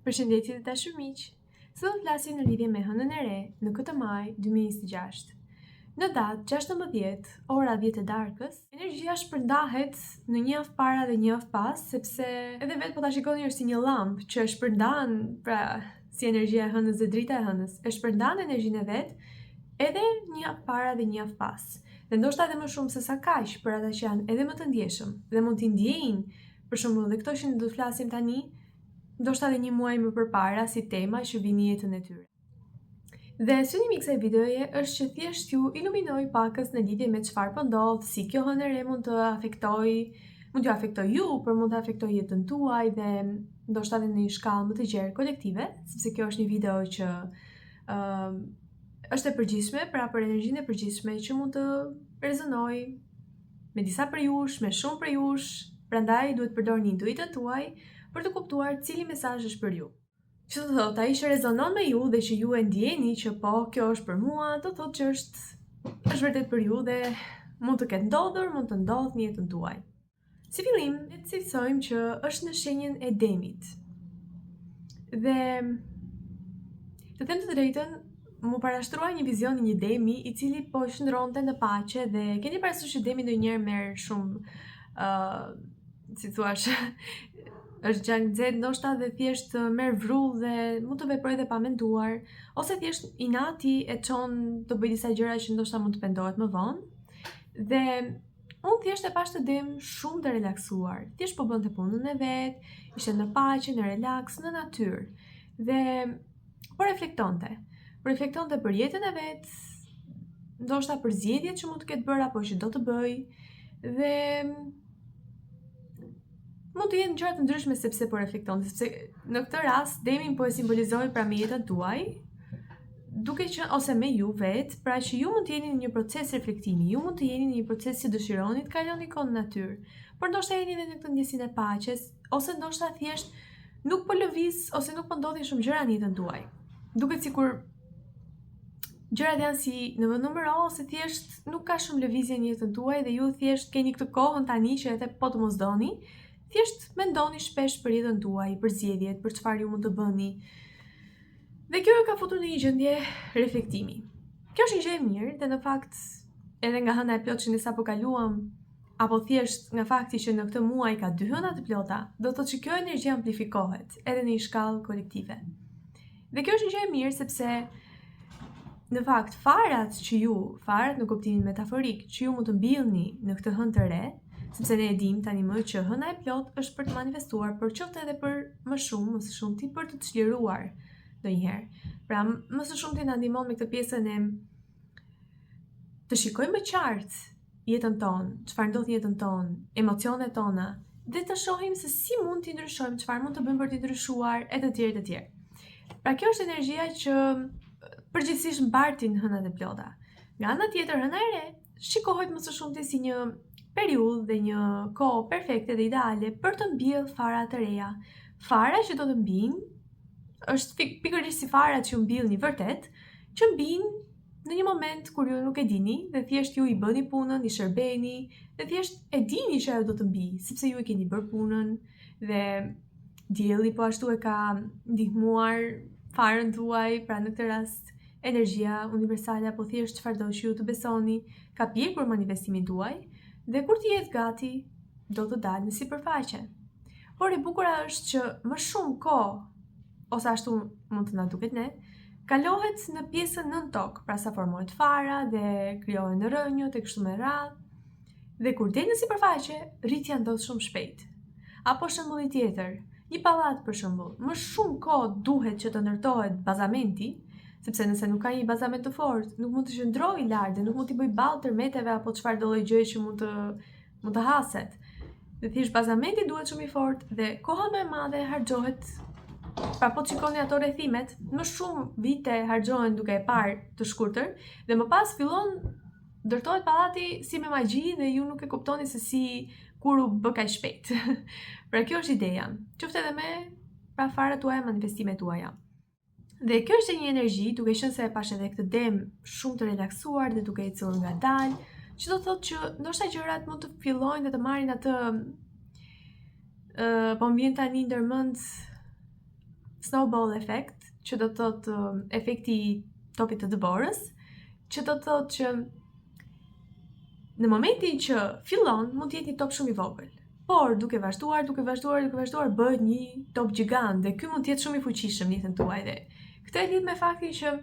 Përshëndetje të dashur miq. Sot do flasim në lidhje me hënën e re në këtë maj 2026. Në datë 16, ora 10 e darkës, energjia shpërndahet në një javë para dhe një javë pas, sepse edhe vetë po ta shikoni është si një llampë që e shpërndan, pra si energjia e hënës dhe drita e hënës, e shpërndan energjinë e vet edhe një javë para dhe një javë pas. Dhe ndoshta edhe më shumë se sa kaq për ata që janë edhe më të ndjeshëm dhe mund t'i ndjejnë, për shembull, dhe këto që do të flasim tani, ndoshta edhe një muaj më përpara si tema që vini jetën e tyre. Dhe synimi i kësaj videoje është që thjesht ju iluminoj pakës në lidhje me çfarë po ndodh, si kjo hënë e re mund t'ju afektoj ju, por mund të afektoj jetën tuaj dhe ndoshta edhe në një shkallë më të gjerë kolektive, sepse kjo është një video që është e përgjithshme, pra për energjinë e përgjithshme që mund të rezonoj me disa prej jush, me shumë prej jush, prandaj duhet përdorni intuitën tuaj për të kuptuar cili mesazh është për ju. Që të thotë, ai që rezonon me ju dhe që ju e ndjeni që po, kjo është për mua, do thotë që është vërtet për ju dhe mund të ketë ndodhur, mund të ndodhë në jetën tuaj. Si fillim, le të cilësojmë që është në shenjën e demit. Dhe të them të drejtën, mu parashtrua një vizion një demi i cili po shndronte në paqe dhe keni parasysh që demi ndonjëherë merr shumë si thua është gjallë nxehtë ndoshta dhe thjesht merr vrull dhe mund të veprojë dhe pa menduar, ose thjesht inati e çon të bëjë disa gjëra që ndoshta mund të pendohet më vonë. Dhe unë thjesht e pash të dem shumë të relaksuar. Thjesht po bënte punën e vet, ishte në paqe, në relaks, në natyrë. Dhe po reflektonte për jetën e vet, ndoshta për zgjedhjet që mund të ketë bërë apo që do të bëj. Dhe mund të jenë gjëra të ndryshme sepse po reflektonte, sepse në këtë rast demin po e simbolizoj pra me jetën tuaj, duke qenë ose me ju vet, pra që ju mund të jeni në një proces reflektimi, ju mund të jeni në një proces që dëshironi të kaloni kohë në natyrë, por ndoshta jeni edhe në këtë ndjesinë e paqes, ose ndoshta thjesht nuk po lëviz ose nuk po ndodhin shumë gjëra në jetën tuaj. Duket sikur gjërat janë si në vend numër O, ose thjesht nuk ka shumë lëvizje në jetën tuaj dhe ju thjesht keni këtë kohën tani që edhe po të mos doni, thjesht mendoni shpesh për jetën tuaj, për zgjedhjet, për çfarë ju mund të bëni. Dhe kjo ju ka futur në një gjendje reflektimi. Kjo është një gjë e mirë dhe në fakt edhe nga hëna e plotë që ne sapo kaluam, apo thjesht nga fakti që në këtë muaj ka 2 hëna të plota, do të thotë që kjo energji amplifikohet edhe në një shkallë kolektive. Dhe kjo është një gjë e mirë sepse në fakt farat në kuptimin metaforik që ju mund të mbillni në këtë hënë të re, sepse ne e dim tani më që hëna e plot është për të manifestuar, por qoftë edhe për më së shumti për të çliruar ndonjëherë. Pra më së shumti na ndihmon me këtë pjesën e të shikojmë më qartë jetën tonë, çfarë ndodh në jetën tonë, emocionet tona, dhe të shohim se si mund t'i ndryshojmë, çfarë mund të bëjmë për t'i ndryshuar e të tjerë të tjerë. Pra kjo është energjia që përgjithsisht mbartin hënat e plota. Nga ana tjetër, hëna e re shikohet më së shumti si një periudhë dhe një kohë perfekte dhe ideale për të mbjellë fara të reja. Fara që do të mbinë është pikërisht si farat që mbillni vërtet, që mbinë në një moment kur ju nuk e dini dhe thjesht ju i bëni punën, i shërbeni dhe thjesht e dini që ajo do të mbi, sepse ju e keni bërë punën dhe dielli po ashtu e ka ndihmuar farën tuaj, pra në këtë rast energjia universale apo thjesht çfarëdo që ju të besoni ka pjekur manifestimin tuaj. Dhe kur t'i jetë gati, do të dalë në sipërfaqe. Por e bukura është që më shumë kohë, ose ashtu mund të na duket ne, kalohet në pjesën nën tokë, pra sa formohet fara dhe krijohen rrënjët e kështu me radhë. Dhe kur del në sipërfaqe, rritja ndodh shumë shpejt. Apo shembulli tjetër, një pallat për shembull, më shumë kohë duhet që të ndërtohet bazamenti, sepse nëse nuk ka një bazament të fortë, nuk mund të qëndrojë lart dhe nuk mund t'i bëj ballë tërmeteve apo çfarëdo lloj gjëje që mund të haset. Dhe thjesht bazamenti duhet shumë i fortë dhe koha më e madhe harxhohet. Pra po të shikoni ato rrethimet, më shumë vite harxhohen duke e parë të shkurtër dhe më pas fillon ndërtohet pallati si me magji dhe ju nuk e kuptoni se kur u bë kaq shpejt. Pra kjo është ideja. Qoftë edhe me pra farat tuaja, manifestimet tuaja. Dhe kjo është një energji, duke qenë se e pash edhe këtë dem shumë të relaksuar dhe duke ecur ngadalë, që do të thotë që ndoshta gjërat mund të fillojnë dhe të marrin atë po më vjen tani ndërmend snowball effect, që do të thotë efekti topit të dëborës, që do të thotë që në momentin që fillon mund të jetë një top shumë i vogël, por duke vazhduar bëhet një top gjigant dhe ky mund të jetë shumë i fuqishëm në jetën tuaj dhe këtë e lidh me faktin që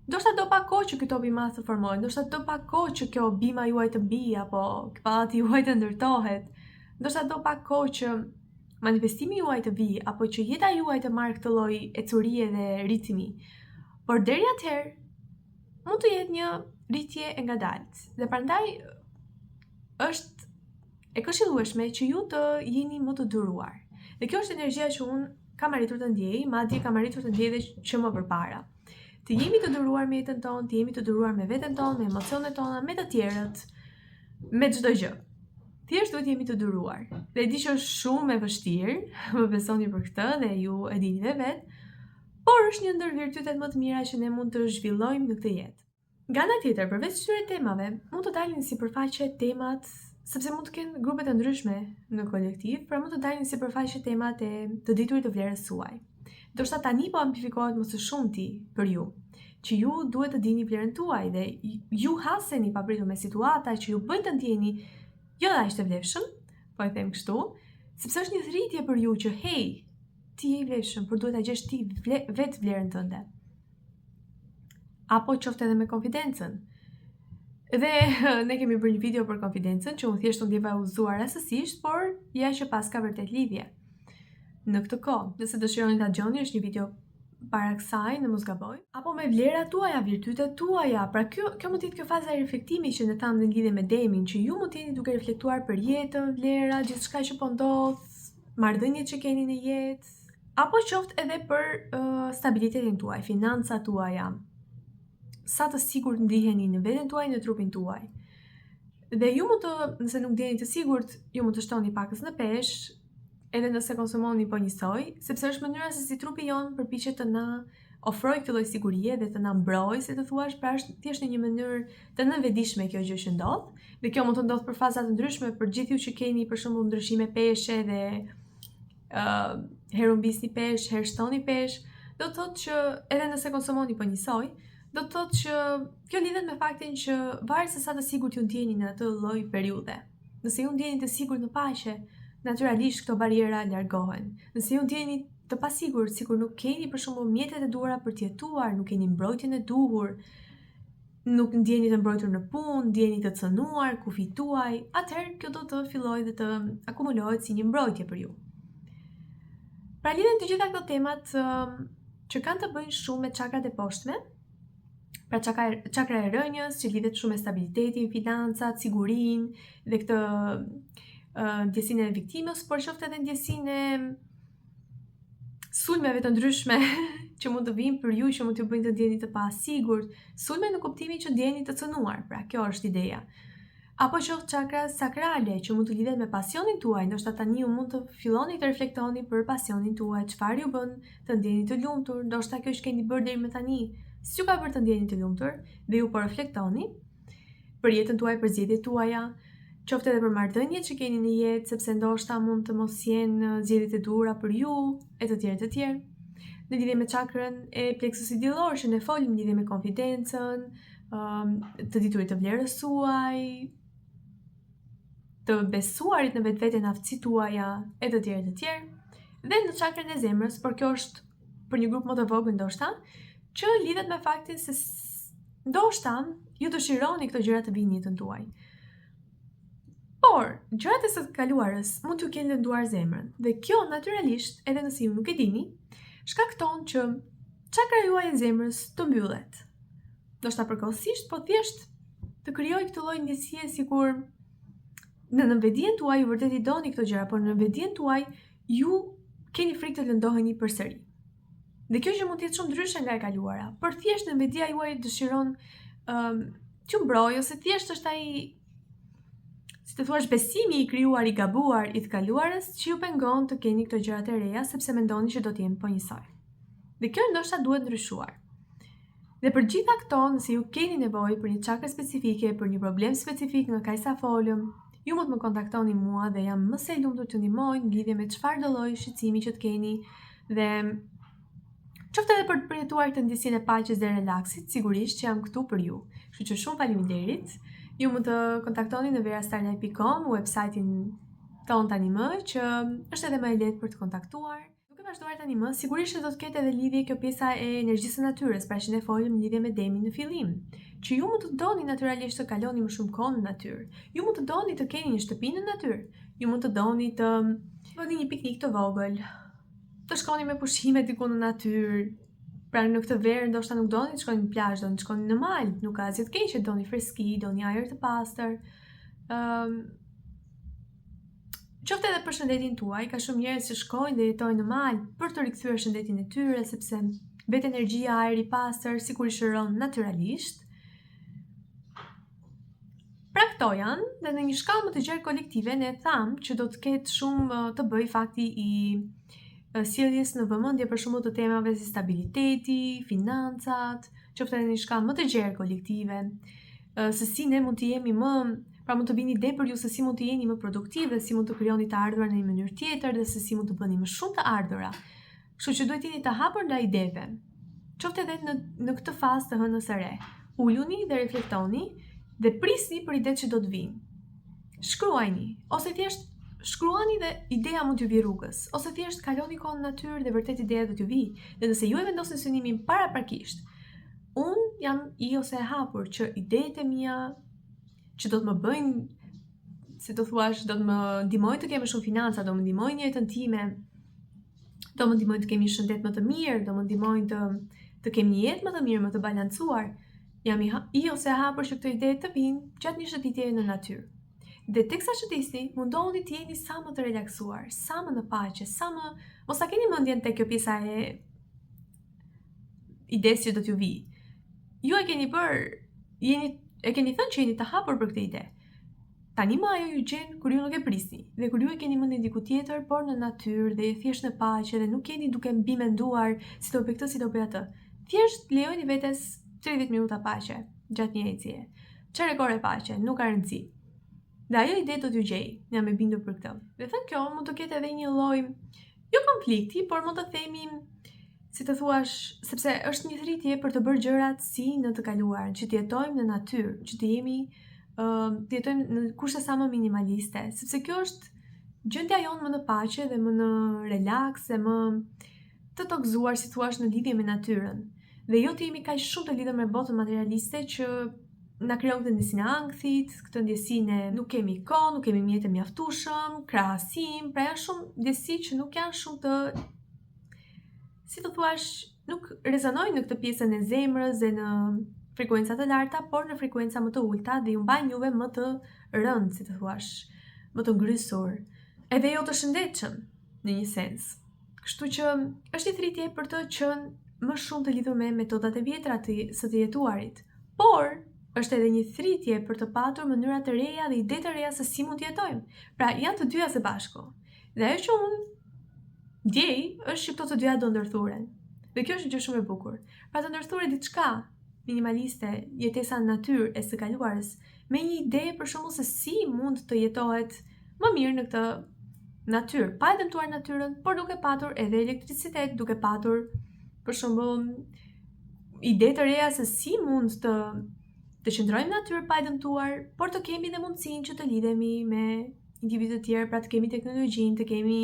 ndoshta do pak kohë që ky top i madh të formohet, ndoshta do pak kohë që kjo bima juaj të mbijë apo pallati juaj të ndërtohet, ndoshta do pak kohë që manifestimi juaj të vijë apo që jeta juaj të marrë këtë lloj ecurie dhe ritmi. Por deri atëherë mund të jetë një rritje e ngadalt. Dhe prandaj është e këshillueshme që ju të jeni më të duruar. Dhe kjo është energjia që unë kam arritur të ndjej, madje kam arritur të ndjej edhe që më përpara. Të jemi të duruar me jetën tonë, të jemi të duruar me veten tonë, me emocionet tona, me të tjerët, me çdo gjë. Thjesht duhet jemi të duruar. Dhe e di që është shumë e vështirë, më besoni për këtë dhe ju e dini dhe vetë, por është një ndër virtytet më të mira që ne mund të zhvillojmë në këtë jetë. Nga ana tjetër, përveç këtyre temave, mund të dalin sipërfaqe temat, sepse mund të kenë grupe të ndryshme në kolektiv, pra mund të dalin sipërfaqe temat e të diturit të vlerës suaj. Ndoshta tani po amplifikohet më së shumti për ju, që ju duhet të dini vlerën tuaj dhe ju haseni papritur me situata që ju bëjnë të ndjeni jo aq të vlefshëm, po e them kështu, sepse është një thritje për ju që hey, ti je i vlefshëm, por duhet ta gjesh ti vetë vlerën tënde. Apo qoftë edhe me konfidencën. Dhe ne kemi bërë një video për konfidencën që unë thjesht u ndjeva uzuar rastësisht, por ja që pas ka vërtet lidhje. Në këtë kohë, nëse dëshironi ta dëgjoni, është një video para kësaj, në mos gaboj, apo me vlerat tuaja, virtytet tuaja. Pra kjo mund të jetë kjo faza e reflektimi që ne thamë në lidhje me Demin, që ju mund të jeni duke reflektuar për jetën, vlera, gjithçka që po ndodh, marrëdhëniet që keni në jetë, apo qoftë edhe për stabilitetin tuaj, financat tuaja. Sa të sigurt ndiheni në veten tuaj, në trupin tuaj. Dhe ju mund të, nëse nuk ndjeni të sigurt, ju mund të shtoni pakës në peshë, edhe nëse konsumoni po njësoj, sepse është mënyra se si trupi jonë përpiqet të na ofroj këtë lloj sigurie dhe të na mbrojë, si të thuash, pra është thjesht në një mënyrë të nënvetëdijshme kjo gjë që ndodh. Dhe kjo mund të ndodh për faza të ndryshme, për gjithë ju që keni për shembull ndryshime peshe dhe herë humbisni peshë, herë shtoni peshë, do të thotë që edhe nëse konsumoni po njësoj, do të thotë që kjo lidhet me faktin që varet se sa të sigurt ju ndjeni në atë lloj periudhe. Nëse ju ndjeni të sigurt në paqe, naturalisht këto bariera largohen. Nëse ju ndjeni të pasigurt, sikur nuk keni për shembull mjetet e duhura për të jetuar, nuk keni mbrojtjen e duhur, nuk ndjeni të mbrojtur në punë, ndjeni të cënuar, kufit tuaj, atëherë kjo do të fillojë dhe të akumulohet si një mbrojtje për ju. Pra lidhen të gjitha këto temat që kanë të bëjnë shumë me çakrat e poshtme, pra çakra e rënjës që lidhet shumë me stabilitetin, financat, sigurinë dhe këtë ndjesinë e viktimës, por qoftë edhe ndjesinë e sulmeve të ndryshme që mund të vinë për ju, që mund t'ju bëjnë të ndjeni të pasigurt, sulme në kuptimin që ndjeni të cënuar, pra kjo është ideja. Apo qoftë çakra sakrale që mund të lidhet me pasionin tuaj, ndoshta tani ju mund të filloni të reflektoni për pasionin tuaj, çfarë ju bën të ndjeni të lumtur, ndoshta kjo që keni bërë deri më tani, si ju ka bërë të ndjeni të lumtur, dhe ju po reflektoni për jetën tuaj, për zgjedhjet tuaja, qoftë edhe për marrëdhëniet që keni në jetë, sepse ndoshta mund të mos jenë zgjedhjet e duhura për ju, e të tjerë. Në lidhje me çakrën e pleksusit diellor që ne folim, në lidhje me konfidencën, të diturit të vlerës suaj, të besuarit në vetveten, aftësitë tuaja, e të tjerë. Dhe në çakrën e zemrës, por kjo është për një grup më të vogël ndoshta, që lidhet me faktin se ndoshta ju dëshironi këto gjëra të vinë në jetën tuaj. Por, gjërat e së kaluarës mund t'ju kenë lënduar zemrën, dhe kjo natyralisht, edhe nëse ju nuk e dini, shkakton që çakra juaj e zemrës të mbyllet. Ndoshta përkohësisht, po thjesht të krijojë këtë lloj ndjesie sikur në nënvetdijen tuaj ju vërtet i doni këto gjëra, por në nënvetdijen tuaj ju keni frikë të lëndoheni përsëri. Dhe kjo që mund të jetë shumë ndryshe nga e kaluara, por thjesht nënvetdia juaj dëshiron t'ju mbrojë, ose thjesht është ai, si të thuash, besimi i krijuar i gabuar i të kaluarës që ju pengon të keni këto gjërat e reja sepse mendoni që do të jenë po njësoj. Dhe kjo ndoshta duhet ndryshuar. Dhe për gjitha këto, nëse ju keni nevojë për një çakër specifike, për një problem specifik nga kaq sa folëm, ju mund të më kontaktoni mua dhe jam më së lumtur të ndihmoj në lidhje me çfarëdo lloji shqetësimi që të keni dhe Qoftë edhe për të përjetuar këtë ndjesien e paqes dhe relaksit, sigurisht që jam këtu për ju. Kështu që shumë faleminderit. Ju mund të kontaktoni në verastarlife.com, website-in ton tani më, që është edhe më e lehtë për të kontaktuar. Duke vazhduar tani më, sigurisht që do të ketë edhe lidhje kjo pjesa e energjisë së natyrës, pra që ne folëm lidhje me Demin në fillim. Që ju mund të doni natyrisht të kaloni më shumë kohë në natyrë. Ju mund të doni të keni një shtëpi në natyrë. Ju mund të doni të bëni një piknik të vogël, të shkoni me pushime diku në natyrë. Pra në këtë verë ndoshta nuk doni të shkoni në plazh, doni të shkoni në mal, nuk ka asgjë të keqe, doni freski, doni ajër të pastër. Qoftë edhe për shëndetin tuaj, ka shumë njerëz që shkojnë dhe jetojnë në mal për të rikthyer shëndetin e tyre, sepse vetë energjia, ajri i pastër sigurisht shëron natyralisht. Pra këto janë, dhe në një shkallë më të gjerë kolektive ne thamë që do të ketë shumë të bëj fakti i sjelljes në vëmendje për shembull të temave si stabiliteti, financat, qoftë edhe në një shkallë më të gjerë kolektive, se si ne mund të jemi pra mund të vini ide për ju se si mund të jeni më produktive, si mund të krijoni të ardhurën në një mënyrë tjetër dhe se si mund të bëni më shumë të ardhura. Kështu që duhet jeni të hapur ndaj ideve. Qoftë edhe në këtë fazë të hënës së re. Uluni dhe reflektoni dhe prisni për idetë që do të vinë. Shkruajni, ose thjesht shkruani dhe ideja mund t'ju vi rrugës, ose thjesht kaloni kohën në natyrë dhe vërtet ideja do t'ju vi. Dhe nëse ju e vendosni synimin paraprakisht, unë jam i ose e hapur që idetë e mia që do të më bëjnë, si të thuash, do të më ndihmojnë të kem më shumë financa, do më ndihmojnë në jetën time, do më ndihmojnë të kem një shëndet më të mirë, do më ndihmojnë të kem një jetë më të mirë, më të balancuar. Jam i ose e hapur që këto ide të vinë gjatë një shëtitjeje në natyrë. Dhe teksa shëtisni, mundohuni të jeni sa më të relaksuar, sa më në paqe, mos ta keni mendjen tek kjo pjesa e idesë që do t'ju vi. Ju e keni thënë që jeni të hapur për këtë ide. Tani më ajo ju gjen kur ju nuk e prisni, dhe kur ju e keni mendjen diku tjetër, por në natyrë dhe thjesht në paqe dhe nuk jeni duke mbi menduar si do bëj këtë, si do bëj atë. Thjesht lejoni vetes 30 minuta paqe gjatë një ecjeje. Çfarë kore paqe, nuk ka rëndësi. Dhe ajo ide do t'ju gjej, jam e bindur për këtë. Dhe thënë kjo mund të ketë edhe një lloj, jo konflikti, por mund të themi, si të thuash, sepse është një thritje për të bërë gjërat si në të kaluarën, që të jetojmë në natyrë, që të jetojmë në kushte sa më minimaliste, sepse kjo është gjendja jonë më në paqe dhe më në relaks dhe më të tokzuar, si thuash, në lidhje me natyrën. Dhe jo të jemi kaq shumë të lidhur me botën materialiste që na krijon këtë ndjesinë e ankthit, këtë ndjesinë nuk kemi kohë, nuk kemi mjete mjaftueshëm, krahasim, pra janë shumë ndjesi që nuk janë shumë të, si të thuash, nuk rezonojnë në këtë pjesën e zemrës dhe në frekuenca të larta, por në frekuenca më të ulta dhe ju mbajnë juve më të rëndë, si të thuash, më të ngrysur, edhe jo të shëndetshëm në një sens. Kështu që është një thritje për të qenë më shumë të lidhur me metodat e vjetra së të jetuarit, por është edhe një thritje për të patur mënyra të reja dhe ide të reja se si mund të jetojmë. Pra janë të dyja së bashku. Dhe ajo që unë ndjej është që këto të dyja do ndërthuren. Dhe kjo është gjë shumë e bukur. Pra të ndërthuret diçka minimaliste, jetesa në natyrë e së kaluarës, me një ide për shembull se si mund të jetohet më mirë në këtë natyrë, pa e dëmtuar natyrën, por duke patur edhe elektricitet, duke patur për shembull ide të reja se si mund të qëndrojmë në natyrë pa e dëmtuar, por të kemi dhe mundësinë që të lidhemi me individë të tjerë, pra të kemi teknologjinë, të kemi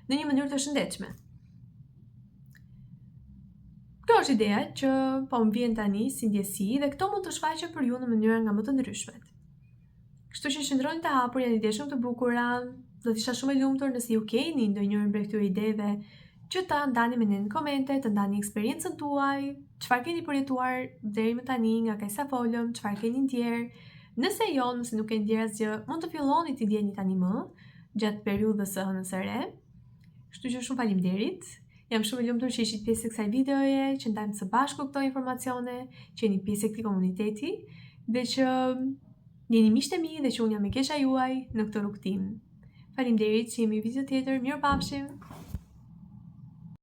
në një mënyrë të shëndetshme. Kjo është ideja që po më vjen tani si ndjesi dhe këto mund të shfaqen për ju në mënyra nga më të ndryshmet. Kështu që qëndroni të hapur, janë ide shumë të bukura, do të isha shumë e lumtur nëse ju keni ndonjërin prej këtyre ideve që ta ndani me ne në komente, të ndani eksperiencën tuaj, çfarë keni përjetuar deri më tani nga kaq sa folëm, çfarë keni ndjer. Nëse nëse nuk keni ndjer asgjë, mund të filloni të ndjeni tani më gjatë periudhës së hënës së re. Kështu që shumë faleminderit. Jam shumë e lumtur që ishit pjesë e kësaj videoje, që ndajmë së bashku këto informacione, që jeni pjesë e këtij komuniteti dhe që jeni miqtë e mi dhe që unë jam e kesha juaj në këtë rrugtim. Faleminderit që jemi video tjetër, mirupafshim.